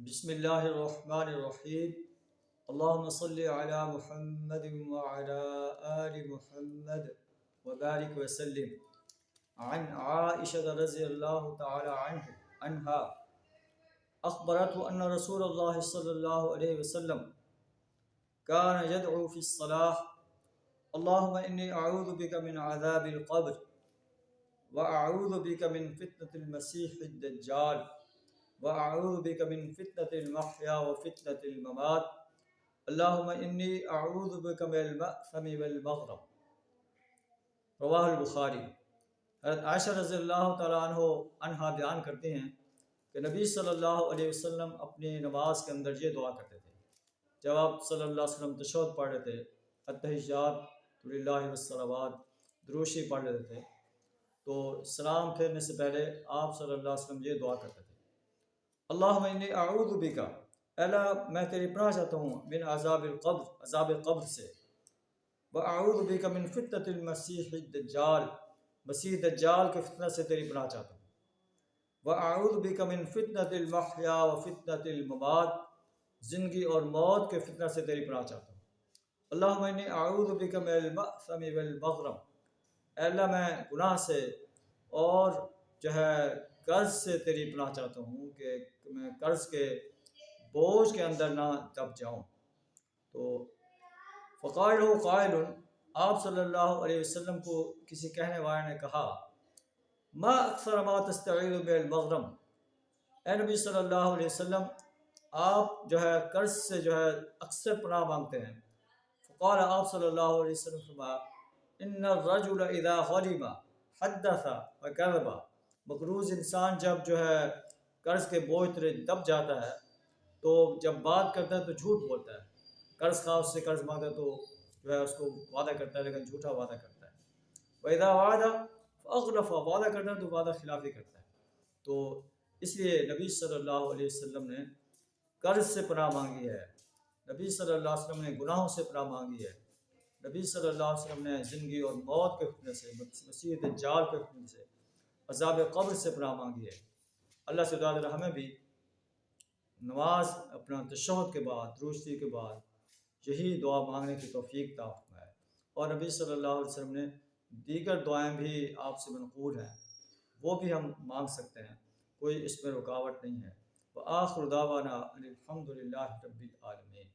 بسم اللہ الرحمن الرحیم اللہم صلی علی محمد وعلی آل محمد وبارک وسلم عن عائشہ رضی اللہ تعالی عنہا اخبرت ان رسول اللہ صلی اللہ علیہ وسلم كان يدعو في الصلاة اللهم إني أعوذ بك من عذاب القبر وأعوذ بك من فتنة المسيح الدجال وأعوذ بك من فتنة المحيا وفتنة الممات اللهم إني أعوذ بك من المأثم والمغرم۔ رواہ البخاری۔ حضرت عائشہ رضی اللہ تعالیٰ عنہ بیان کرتے ہیں کہ نبی صلی اللہ علیہ وسلم اپنی نماز کے اندر یہ دعا کرتے تھے جب آپ صلی اللہ علیہ وسلم تشہد پڑھ رہے تھے، التحیات للہ والصلوات، دروشی پڑھ رہے تھے، تو سلام پھیرنے سے پہلے آپ صلی اللہ علیہ وسلم یہ دعا کرتے تھے، اللہم انی اعوذ بکا، اللہ میں تیری پناہ چاہتا ہوں، من عذاب القبر، عذاب قبر سے، واعوذ بکا من فتنة المسیح الدجال، مسیح دجال کے فتنہ سے تیری پناہ چاہتا ہوں، واعوذ بکا من فتنة المحیا وفتنة الممات، زندگی اور موت کے فتنہ سے تیری پناہ چاہتا ہوں، اللہم انی اعوذ بکا من المأثم والمغرم، اللہ میں گناہ سے اور قرض سے تیری پناہ چاہتا ہوں کہ میں قرض کے بوجھ کے اندر نہ دب جاؤں۔ تو فقال قائل، آپ صلی اللہ علیہ وسلم کو کسی کہنے والے نے کہا، ما اکثر ما تستعیذ بالمغرم، اے نبی صلی اللہ علیہ وسلم آپ قرض سے اکثر پناہ مانگتے ہیں۔ فقال، آپ صلی اللہ علیہ وسلم فرمایا، ان الرجل اذا غرم حدث وکذب، مقروض انسان جب قرض کے بوجھ تلے دب جاتا ہے تو جب بات کرتا ہے تو جھوٹ بولتا ہے، قرض خواہ اس سے قرض مانگتا ہے تو اس کو وعدہ کرتا ہے لیکن جھوٹا وعدہ کرتا ہے، وَإِذَا وَعَدَ فَأَخْلَفَ، وعدہ کرتا ہے تو وعدہ خلافی کرتا ہے۔ تو اس لیے نبی صلی اللہ علیہ وسلم نے قرض سے پناہ مانگی ہے، نبی صلی اللہ علیہ وسلم نے گناہوں سے پناہ مانگی ہے، نبی صلی اللہ علیہ وسلم نے زندگی اور موت کے فتنے سے، مسیح دجال کے فتنے سے، عذاب قبر سے پناہ مانگی ہے۔ اللہ سے دعا کریں ہمیں بھی نماز اپنا تشہد کے بعد، درود کے بعد یہی دعا مانگنے کی توفیق عطا فرمائے، اور نبی صلی اللہ علیہ وسلم نے دیگر دعائیں بھی آپ سے منقول ہیں، وہ بھی ہم مانگ سکتے ہیں، کوئی اس میں رکاوٹ نہیں ہے۔ وآخر دعوانا ان الحمد للہ رب العالمین۔